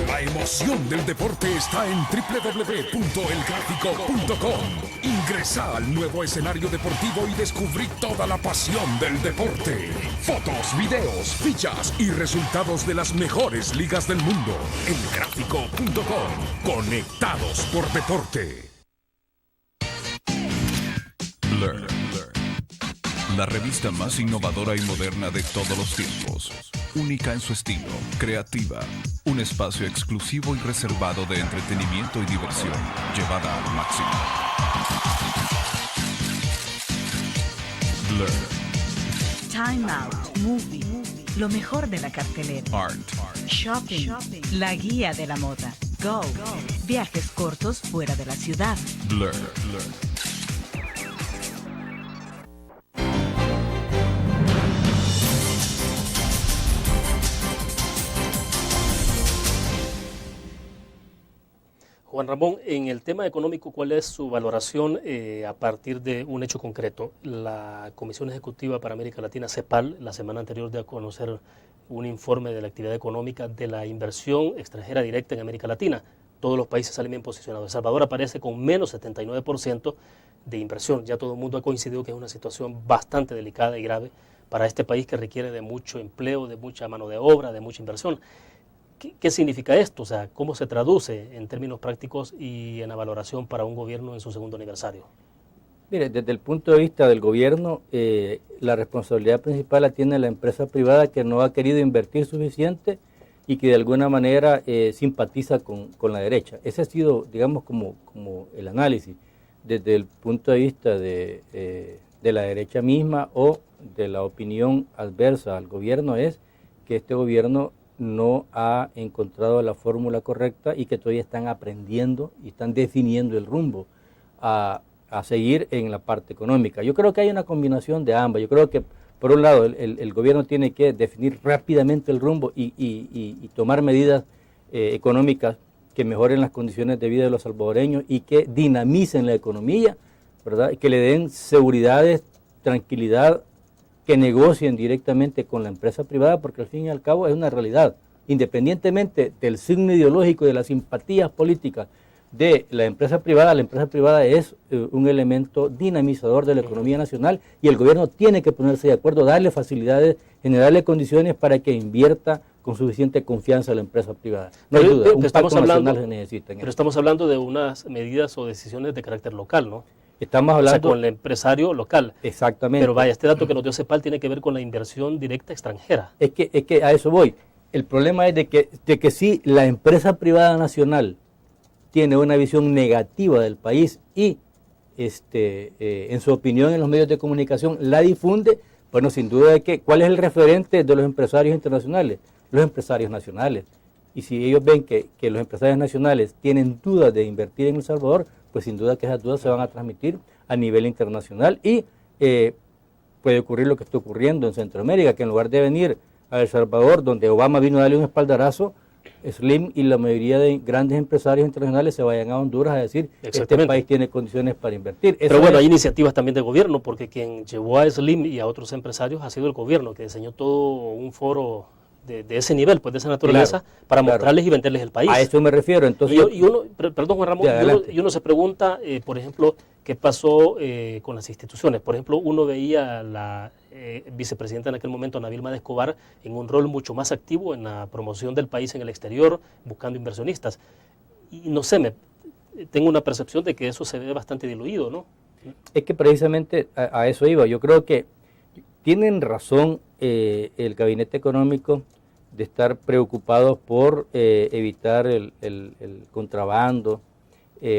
La emoción del deporte está en www.elgráfico.com. Ingresa al nuevo escenario deportivo y descubrí toda la pasión del deporte. Fotos, videos, fichas y resultados de las mejores ligas del mundo. Elgráfico.com. Conectados por deporte. Blur. La revista más innovadora y moderna de todos los tiempos. Única en su estilo, creativa. Un espacio exclusivo y reservado de entretenimiento y diversión, llevada al máximo. Blur. Time Out, Movie, lo mejor de la cartelera. Art. Shopping, la guía de la moda. Go, viajes cortos fuera de la ciudad. Blur. Juan Ramón, en el tema económico, ¿cuál es su valoración a partir de un hecho concreto? La Comisión Ejecutiva para América Latina, CEPAL, la semana anterior dio a conocer un informe de la actividad económica de la inversión extranjera directa en América Latina. Todos los países salen bien posicionados. El Salvador aparece con menos 79% de inversión. Ya todo el mundo ha coincidido que es una situación bastante delicada y grave para este país que requiere de mucho empleo, de mucha mano de obra, de mucha inversión. ¿Qué significa esto? O sea, ¿cómo se traduce en términos prácticos y en la valoración para un gobierno en su segundo aniversario? Mire, desde el punto de vista del gobierno, la responsabilidad principal la tiene la empresa privada que no ha querido invertir suficiente y que de alguna manera simpatiza con la derecha. Ese ha sido, digamos, como el análisis desde el punto de vista de la derecha misma o de la opinión adversa al gobierno, es que este gobierno no ha encontrado la fórmula correcta y que todavía están aprendiendo y están definiendo el rumbo a seguir en la parte económica. Yo creo que hay una combinación de ambas. Yo creo que, por un lado, el gobierno tiene que definir rápidamente el rumbo y tomar medidas económicas que mejoren las condiciones de vida de los salvadoreños y que dinamicen la economía, ¿verdad? Y que le den seguridad, tranquilidad que negocien directamente con la empresa privada, porque al fin y al cabo es una realidad. Independientemente del signo ideológico y de las simpatías políticas de la empresa privada es un elemento dinamizador de la economía nacional y el gobierno tiene que ponerse de acuerdo, darle facilidades, generarle condiciones para que invierta con suficiente confianza a la empresa privada. No hay duda, un pacto nacional se necesita. Pero estamos hablando de unas medidas o decisiones de carácter local, ¿no? Estamos hablando... O sea, con el empresario local. Exactamente. Pero vaya, este dato que nos dio CEPAL tiene que ver con la inversión directa extranjera. Es que a eso voy. El problema es de que si la empresa privada nacional tiene una visión negativa del país y en su opinión en los medios de comunicación la difunde, bueno, sin duda de que, ¿cuál es el referente de los empresarios internacionales? Los empresarios nacionales. Y si ellos ven que los empresarios nacionales tienen dudas de invertir en El Salvador, pues sin duda que esas dudas se van a transmitir a nivel internacional y puede ocurrir lo que está ocurriendo en Centroamérica, que en lugar de venir a El Salvador, donde Obama vino a darle un espaldarazo, Slim y la mayoría de grandes empresarios internacionales se vayan a Honduras a decir este país tiene condiciones para invertir. Pero bueno, hay iniciativas también de gobierno, porque quien llevó a Slim y a otros empresarios ha sido el gobierno, que diseñó todo un foro de ese nivel, pues de esa naturaleza, para mostrarles y venderles el país. A eso me refiero. Entonces, perdón, Juan Ramón, y uno se pregunta, por ejemplo, qué pasó con las instituciones. Por ejemplo, uno veía a la vicepresidenta en aquel momento, Ana Vilma de Escobar, en un rol mucho más activo en la promoción del país en el exterior, buscando inversionistas. Y no sé, tengo una percepción de que eso se ve bastante diluido, ¿no? Es que precisamente a eso iba. Yo creo que tienen razón el gabinete económico de estar preocupados por evitar el contrabando,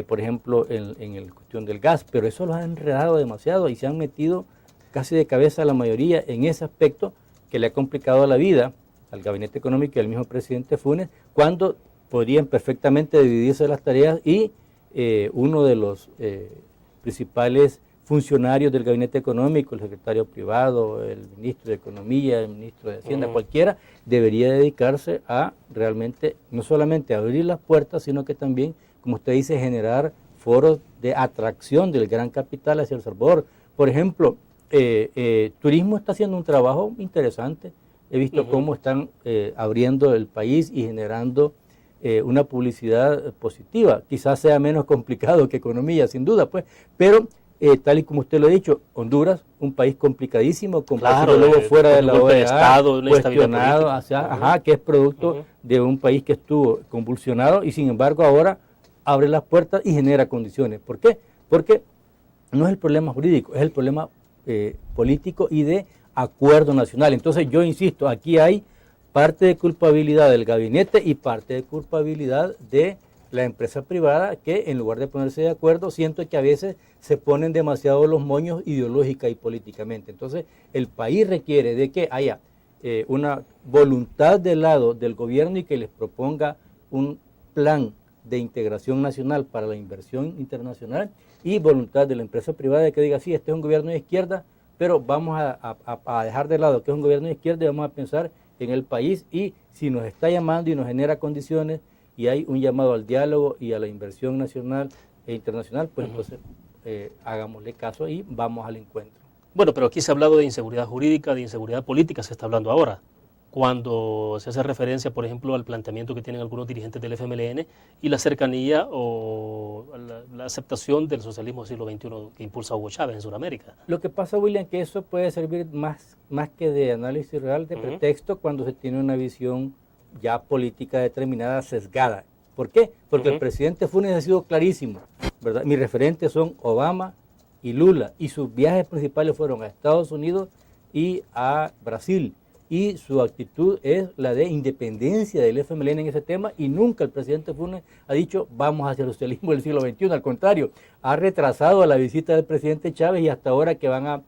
por ejemplo, en la cuestión del gas, pero eso los ha enredado demasiado y se han metido casi de cabeza la mayoría en ese aspecto que le ha complicado la vida al gabinete económico y al mismo presidente Funes, cuando podrían perfectamente dividirse las tareas y uno de los principales funcionarios del gabinete económico, el secretario privado, el ministro de Economía, el ministro de Hacienda, cualquiera, debería dedicarse a realmente, no solamente abrir las puertas, sino que también, como usted dice, generar foros de atracción del gran capital hacia El Salvador. Por ejemplo, Turismo está haciendo un trabajo interesante. He visto cómo están abriendo el país y generando una publicidad positiva. Quizás sea menos complicado que Economía, sin duda, pues, pero tal y como usted lo ha dicho, Honduras, un país complicadísimo, luego fuera de la OEA, cuestionado, que es producto de un país que estuvo convulsionado y sin embargo ahora abre las puertas y genera condiciones. ¿Por qué? Porque no es el problema jurídico, es el problema político y de acuerdo nacional. Entonces yo insisto, aquí hay parte de culpabilidad del gabinete y parte de culpabilidad de la empresa privada, que en lugar de ponerse de acuerdo, siento que a veces se ponen demasiado los moños ideológica y políticamente. Entonces, el país requiere de que haya una voluntad del lado del gobierno y que les proponga un plan de integración nacional para la inversión internacional y voluntad de la empresa privada de que diga, sí, este es un gobierno de izquierda, pero vamos a dejar de lado que es un gobierno de izquierda y vamos a pensar en el país y si nos está llamando y nos genera condiciones y hay un llamado al diálogo y a la inversión nacional e internacional, pues entonces hagámosle caso y vamos al encuentro. Bueno, pero aquí se ha hablado de inseguridad jurídica, de inseguridad política, se está hablando ahora. Cuando se hace referencia, por ejemplo, al planteamiento que tienen algunos dirigentes del FMLN y la cercanía o la aceptación del socialismo del siglo XXI que impulsa Hugo Chávez en Sudamérica. Lo que pasa, William, que eso puede servir más que de análisis real, de pretexto, cuando se tiene una visión ya política determinada, sesgada. ¿Por qué? Porque el presidente Funes ha sido clarísimo, ¿verdad? Mis referentes son Obama y Lula, y sus viajes principales fueron a Estados Unidos y a Brasil, y su actitud es la de independencia del FMLN en ese tema, y nunca el presidente Funes ha dicho vamos hacia el socialismo del siglo XXI, al contrario, ha retrasado la visita del presidente Chávez y hasta ahora que van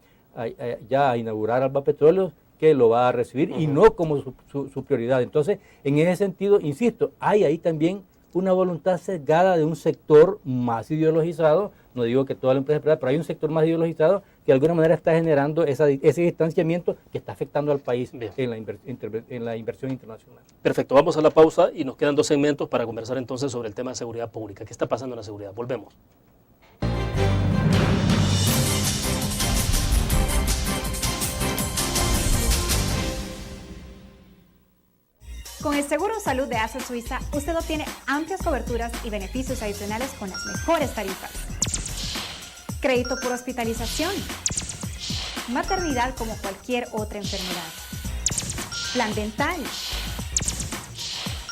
ya a inaugurar Alba Petróleos, que lo va a recibir y no como su prioridad. Entonces, en ese sentido, insisto, hay ahí también una voluntad sesgada de un sector más ideologizado, no digo que toda la empresa privada, pero hay un sector más ideologizado que de alguna manera está generando ese distanciamiento que está afectando al país en la inversión internacional. Perfecto, vamos a la pausa y nos quedan 2 segmentos para conversar entonces sobre el tema de seguridad pública. ¿Qué está pasando en la seguridad? Volvemos. el seguro de salud de ASA Suiza, usted obtiene amplias coberturas y beneficios adicionales con las mejores tarifas. Crédito por hospitalización. Maternidad como cualquier otra enfermedad. Plan dental.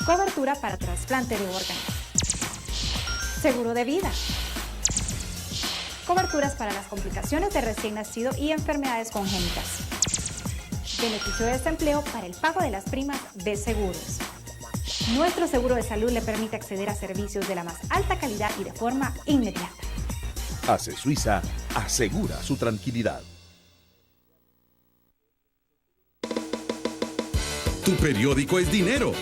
Cobertura para trasplante de órganos. Seguro de vida. Coberturas para las complicaciones de recién nacido y enfermedades congénitas. Beneficio de desempleo para el pago de las primas de seguros. Nuestro seguro de salud le permite acceder a servicios de la más alta calidad y de forma inmediata. ACE Suiza asegura su tranquilidad. Tu periódico es dinero,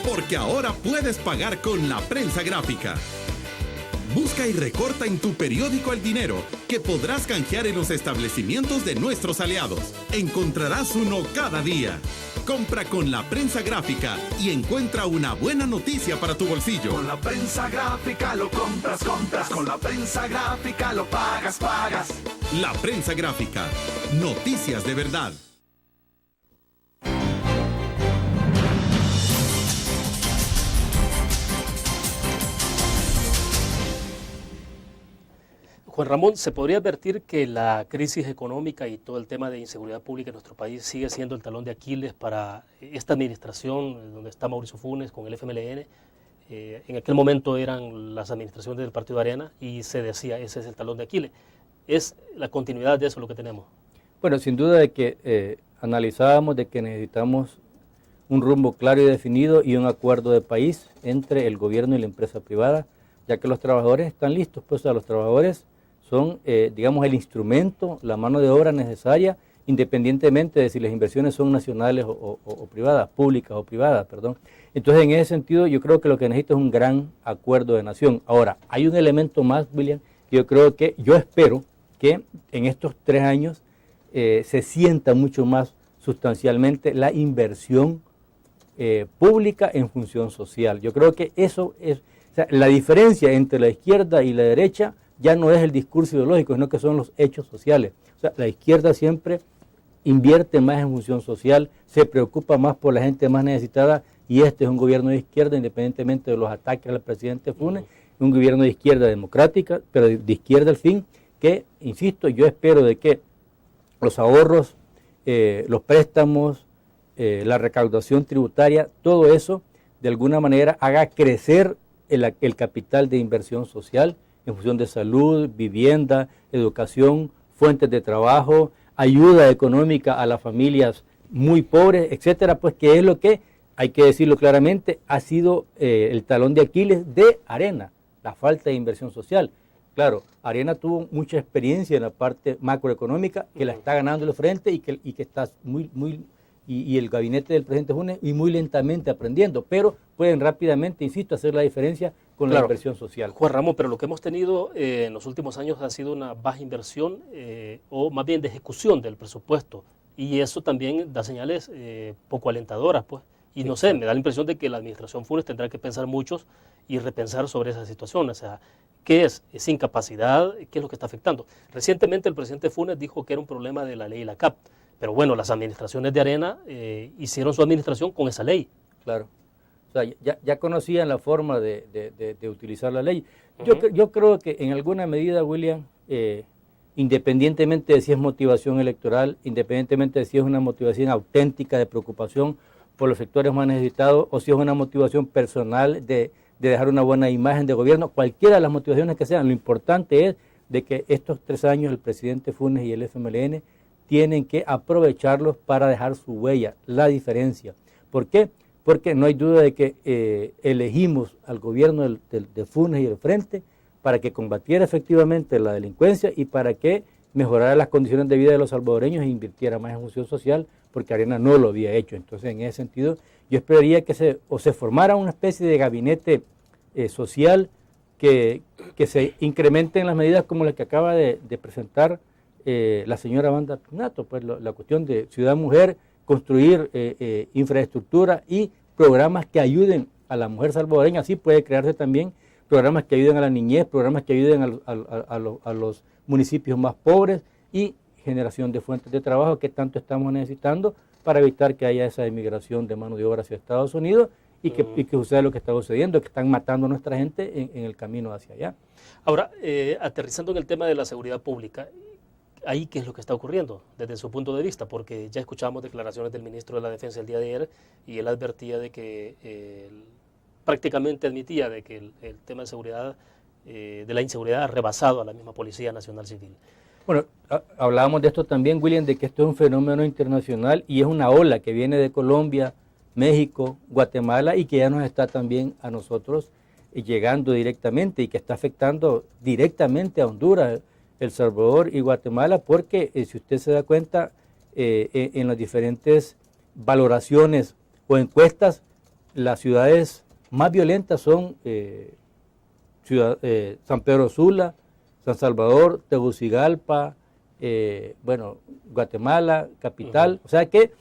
porque ahora puedes pagar con la prensa gráfica. Busca y recorta en tu periódico el dinero que podrás canjear en los establecimientos de nuestros aliados. Encontrarás uno cada día. Compra con la prensa gráfica y encuentra una buena noticia para tu bolsillo. Con la prensa gráfica lo compras. Con la prensa gráfica lo pagas. La prensa gráfica. Noticias de verdad. Juan Ramón, ¿se podría advertir que la crisis económica y todo el tema de inseguridad pública en nuestro país sigue siendo el talón de Aquiles para esta administración donde está Mauricio Funes con el FMLN? En aquel momento eran las administraciones del Partido Arena y se decía, ese es el talón de Aquiles. ¿Es la continuidad de eso lo que tenemos? Bueno, sin duda de que analizábamos de que necesitamos un rumbo claro y definido y un acuerdo de país entre el gobierno y la empresa privada, ya que los trabajadores están listos, pues a los trabajadores son, digamos, el instrumento, la mano de obra necesaria, independientemente de si las inversiones son nacionales o privadas, públicas o privadas, perdón. Entonces, en ese sentido, yo creo que lo que necesita es un gran acuerdo de nación. Ahora, hay un elemento más, William, que yo espero que en estos 3 años se sienta mucho más sustancialmente la inversión pública en función social. Yo creo que eso es, o sea, la diferencia entre la izquierda y la derecha ya no es el discurso ideológico, sino que son los hechos sociales. O sea, la izquierda siempre invierte más en función social, se preocupa más por la gente más necesitada, y este es un gobierno de izquierda, independientemente de los ataques al presidente Funes, un gobierno de izquierda democrática, pero de izquierda al fin, que, insisto, yo espero de que los ahorros, los préstamos, la recaudación tributaria, todo eso, de alguna manera, haga crecer el capital de inversión social, en función de salud, vivienda, educación, fuentes de trabajo, ayuda económica a las familias muy pobres, etcétera, pues que es lo que, hay que decirlo claramente, ha sido el talón de Aquiles de Arena, la falta de inversión social. Claro, Arena tuvo mucha experiencia en la parte macroeconómica, que la está ganando el frente y que está y el gabinete del presidente Funes y muy lentamente aprendiendo, pero pueden rápidamente, insisto, hacer la diferencia con la inversión social. Juan Ramón, pero lo que hemos tenido en los últimos años ha sido una baja inversión o más bien de ejecución del presupuesto, y eso también da señales poco alentadoras, pues. Y no sé, me da la impresión de que la administración Funes tendrá que pensar muchos y repensar sobre esa situación. O sea, ¿qué es? ¿Es incapacidad? ¿Qué es lo que está afectando? Recientemente el presidente Funes dijo que era un problema de la ley y la CAP, pero bueno, las administraciones de Arena hicieron su administración con esa ley. Claro. O sea, ya conocían la forma de utilizar la ley. Yo creo que en alguna medida, William, independientemente de si es motivación electoral, independientemente de si es una motivación auténtica de preocupación por los sectores más necesitados, o si es una motivación personal de dejar una buena imagen de gobierno, cualquiera de las motivaciones que sean, lo importante es de que estos 3 años el presidente Funes y el FMLN tienen que aprovecharlos para dejar su huella, la diferencia. ¿Por qué? Porque no hay duda de que elegimos al gobierno de Funes y del Frente para que combatiera efectivamente la delincuencia y para que mejorara las condiciones de vida de los salvadoreños e invirtiera más en función social, porque Arena no lo había hecho. Entonces, en ese sentido, yo esperaría que se formara una especie de gabinete social que se incrementen las medidas como las que acaba de presentar la señora Wanda Pignato, pues la cuestión de ciudad-mujer, construir infraestructura y programas que ayuden a la mujer salvadoreña. Así puede crearse también programas que ayuden a la niñez, programas que ayuden a los municipios más pobres y generación de fuentes de trabajo que tanto estamos necesitando para evitar que haya esa emigración de mano de obra hacia Estados Unidos y que sucede lo que está sucediendo, que están matando a nuestra gente en el camino hacia allá. Ahora, aterrizando en el tema de la seguridad pública, ¿ahí qué es lo que está ocurriendo desde su punto de vista? Porque ya escuchamos declaraciones del ministro de la Defensa el día de ayer y él advertía de que prácticamente admitía de que el tema de seguridad, de la inseguridad ha rebasado a la misma Policía Nacional Civil. Bueno, hablábamos de esto también, William, de que esto es un fenómeno internacional y es una ola que viene de Colombia, México, Guatemala y que ya nos está también a nosotros llegando directamente y que está afectando directamente a Honduras, El Salvador y Guatemala, porque si usted se da cuenta, en las diferentes valoraciones o encuestas, las ciudades más violentas son San Pedro Sula, San Salvador, Tegucigalpa, Guatemala, capital. O sea que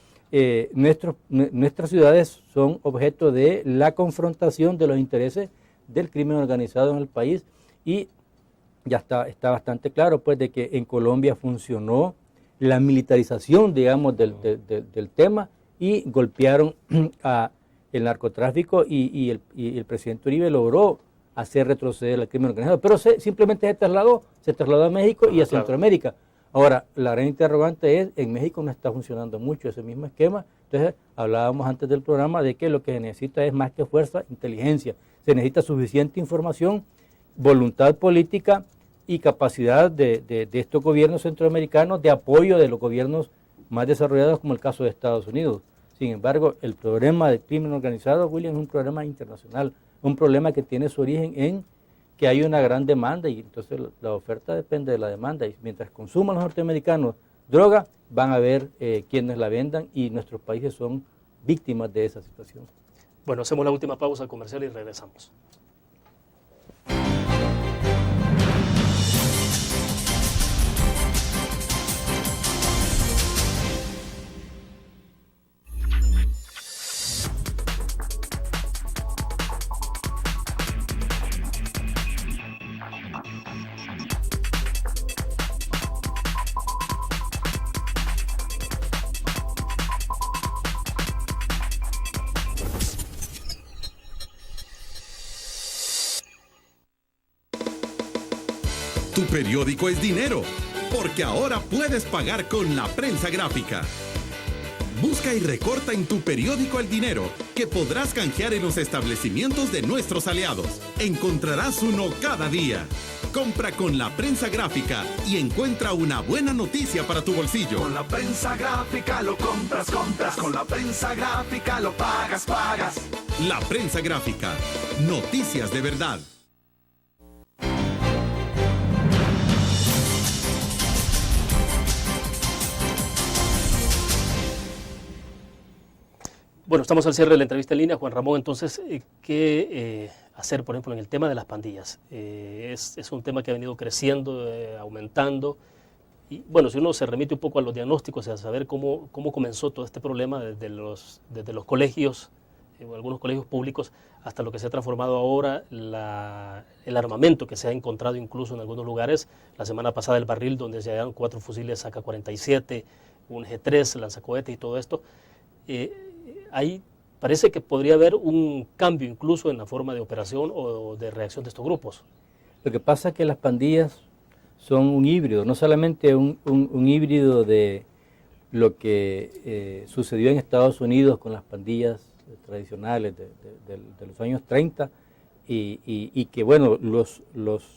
nuestras ciudades son objeto de la confrontación de los intereses del crimen organizado en el país y ya está bastante claro pues de que en Colombia funcionó la militarización, digamos, del tema y golpearon el narcotráfico y el presidente Uribe logró hacer retroceder al crimen organizado, pero simplemente se trasladó a México y a Centroamérica. Ahora, la gran interrogante es, en México no está funcionando mucho ese mismo esquema, entonces hablábamos antes del programa de que lo que se necesita es más que fuerza, inteligencia, se necesita suficiente información, voluntad política y capacidad de estos gobiernos centroamericanos de apoyo de los gobiernos más desarrollados como el caso de Estados Unidos. Sin embargo, el problema del crimen organizado, William, es un problema internacional, un problema que tiene su origen en que hay una gran demanda y entonces la oferta depende de la demanda y mientras consuman los norteamericanos droga, van a ver quienes la vendan y nuestros países son víctimas de esa situación. Bueno, hacemos la última pausa comercial y regresamos. Tu periódico es dinero, porque ahora puedes pagar con la prensa gráfica. Busca y recorta en tu periódico el dinero que podrás canjear en los establecimientos de nuestros aliados. Encontrarás uno cada día. Compra con la prensa gráfica y encuentra una buena noticia para tu bolsillo. Con la prensa gráfica lo compras. Con la prensa gráfica lo pagas. La prensa gráfica. Noticias de verdad. Bueno, estamos al cierre de la entrevista en línea. Juan Ramón, entonces, ¿qué hacer, por ejemplo, en el tema de las pandillas? Es un tema que ha venido creciendo, aumentando. Y bueno, si uno se remite un poco a los diagnósticos, a saber cómo comenzó todo este problema desde los colegios, algunos colegios públicos, hasta lo que se ha transformado ahora, el armamento que se ha encontrado incluso en algunos lugares. La semana pasada el barril donde se hallaron 4 fusiles AK-47, un G3, lanzacohetes y todo esto. Ahí parece que podría haber un cambio incluso en la forma de operación o de reacción de estos grupos. Lo que pasa es que las pandillas son un híbrido, no solamente un híbrido de lo que sucedió en Estados Unidos con las pandillas tradicionales de los años 30 y que bueno, los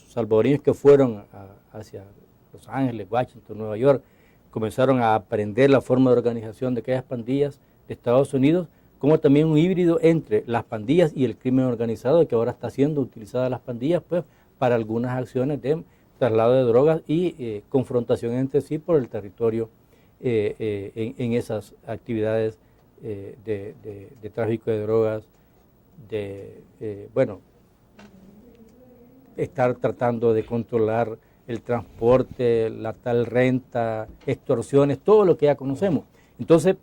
salvadoreños que fueron hacia Los Ángeles, Washington, Nueva York, comenzaron a aprender la forma de organización de aquellas pandillas de Estados Unidos, como también un híbrido entre las pandillas y el crimen organizado, que ahora está siendo utilizada las pandillas pues para algunas acciones de traslado de drogas y confrontación entre sí por el territorio en esas actividades de tráfico de drogas, estar tratando de controlar el transporte, la tal renta, extorsiones, todo lo que ya conocemos. Entonces,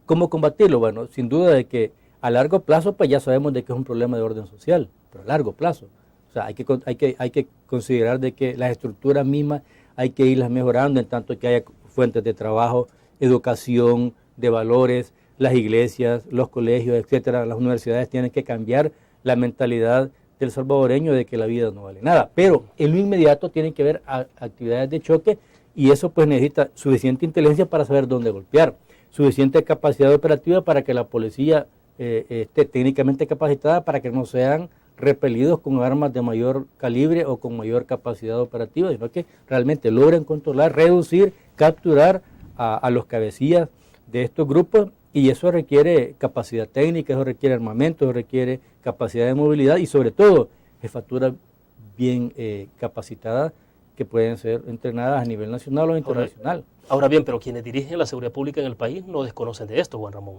¿cómo combatirlo? Bueno, sin duda de que a largo plazo, pues ya sabemos de que es un problema de orden social, pero a largo plazo. O sea, hay que considerar de que las estructuras mismas hay que irlas mejorando en tanto que haya fuentes de trabajo, educación, de valores, las iglesias, los colegios, etcétera, las universidades tienen que cambiar la mentalidad del salvadoreño de que la vida no vale nada. Pero en lo inmediato tienen que haber actividades de choque y eso pues necesita suficiente inteligencia para saber dónde golpear, suficiente capacidad operativa para que la policía esté técnicamente capacitada para que no sean repelidos con armas de mayor calibre o con mayor capacidad operativa, sino que realmente logren controlar, reducir, capturar a los cabecillas de estos grupos, y eso requiere capacidad técnica, eso requiere armamento, eso requiere capacidad de movilidad y sobre todo jefaturas bien capacitadas que pueden ser entrenadas a nivel nacional o internacional. Ahora bien, pero quienes dirigen la seguridad pública en el país no desconocen de esto, Juan Ramón.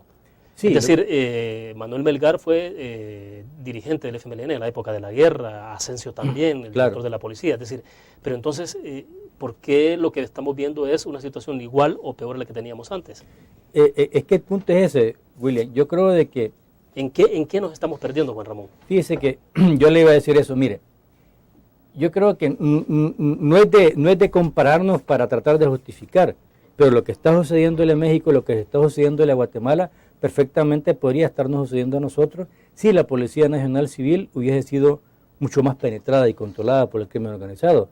Sí, es decir, Manuel Melgar fue dirigente del FMLN en la época de la guerra, Asensio también, el director de la policía. Es decir, pero entonces, ¿por qué lo que estamos viendo es una situación igual o peor a la que teníamos antes? Es que el punto es ese, William. Yo creo de que... ¿En qué nos estamos perdiendo, Juan Ramón? Fíjese que yo le iba a decir eso, mire. Yo creo que no es de compararnos para tratar de justificar, pero lo que está sucediendo en México, lo que está sucediendo en Guatemala, perfectamente podría estarnos sucediendo a nosotros si la Policía Nacional Civil hubiese sido mucho más penetrada y controlada por el crimen organizado.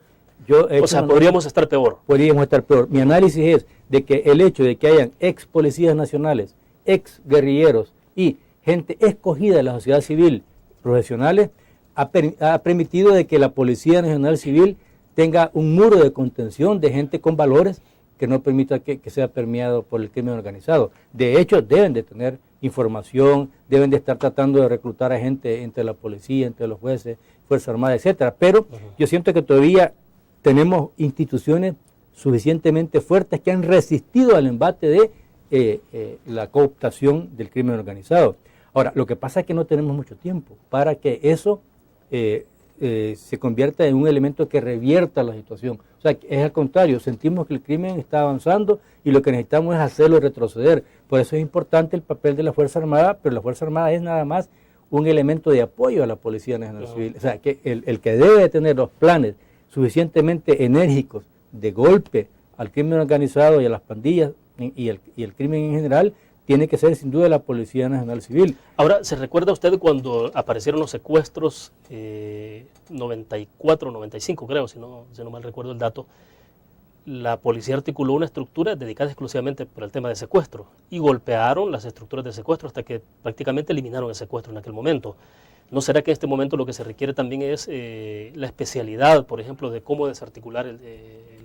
O sea, podríamos estar peor. Podríamos estar peor. Mi análisis es de que el hecho de que hayan ex policías nacionales, ex guerrilleros y gente escogida de la sociedad civil, profesionales, ha permitido de que la Policía Nacional Civil tenga un muro de contención de gente con valores que no permita que sea permeado por el crimen organizado. De hecho, deben de tener información, deben de estar tratando de reclutar a gente entre la policía, entre los jueces, Fuerza Armada, etcétera. Pero yo siento que todavía tenemos instituciones suficientemente fuertes que han resistido al embate de la cooptación del crimen organizado. Ahora, lo que pasa es que no tenemos mucho tiempo para que eso se convierta en un elemento que revierta la situación. O sea, es al contrario, sentimos que el crimen está avanzando y lo que necesitamos es hacerlo retroceder. Por eso es importante el papel de la Fuerza Armada, pero la Fuerza Armada es nada más un elemento de apoyo a la Policía Nacional Civil. O sea, que el que debe de tener los planes suficientemente enérgicos de golpe al crimen organizado y a las pandillas y el crimen en general, tiene que ser sin duda la Policía Nacional Civil. Ahora, ¿se recuerda usted cuando aparecieron los secuestros 94, 95 creo, si no mal recuerdo el dato? La policía articuló una estructura dedicada exclusivamente por el tema de secuestro y golpearon las estructuras de secuestro hasta que prácticamente eliminaron el secuestro en aquel momento. ¿No será que en este momento lo que se requiere también es la especialidad, por ejemplo, de cómo desarticular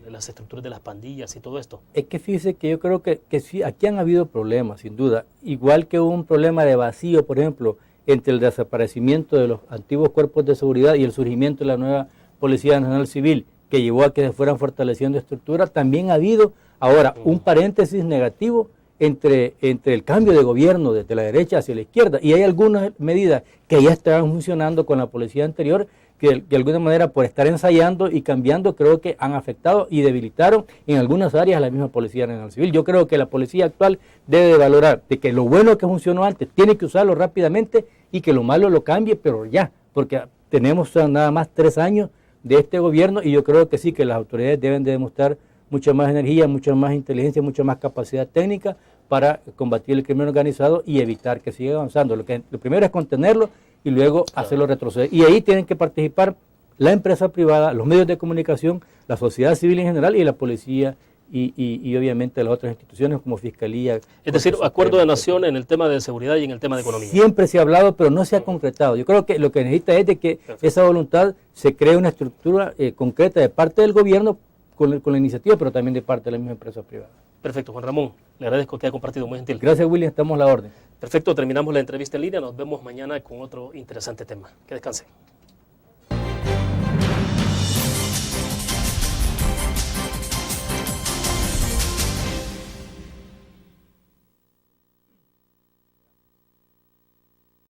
las estructuras de las pandillas y todo esto? Es que fíjese que yo creo que sí, aquí han habido problemas, sin duda. Igual que hubo un problema de vacío, por ejemplo, entre el desaparecimiento de los antiguos cuerpos de seguridad y el surgimiento de la nueva Policía Nacional Civil, que llevó a que se fueran fortaleciendo estructuras, también ha habido ahora un paréntesis negativo entre el cambio de gobierno desde la derecha hacia la izquierda, y hay algunas medidas que ya estaban funcionando con la policía anterior que de alguna manera por estar ensayando y cambiando creo que han afectado y debilitaron en algunas áreas a la misma Policía Nacional Civil. Yo creo que la policía actual debe de valorar de que lo bueno que funcionó antes tiene que usarlo rápidamente y que lo malo lo cambie, pero ya, porque tenemos nada más 3 años de este gobierno y yo creo que sí, que las autoridades deben de demostrar mucha más energía, mucha más inteligencia, mucha más capacidad técnica para combatir el crimen organizado y evitar que siga avanzando. Lo primero es contenerlo y luego hacerlo retroceder. Y ahí tienen que participar la empresa privada, los medios de comunicación, la sociedad civil en general y la policía y obviamente las otras instituciones como Fiscalía. Es decir, acuerdo de nación en el tema de seguridad y en el tema de economía. Siempre se ha hablado, pero no se ha concretado. Yo creo que lo que necesita es de que esa voluntad se cree una estructura concreta de parte del gobierno con la iniciativa, pero también de parte de la misma empresa privada. Perfecto, Juan Ramón. Le agradezco que haya compartido, muy gentil. Gracias, William. Estamos a la orden. Perfecto, terminamos la entrevista en línea. Nos vemos mañana con otro interesante tema. Que descansen.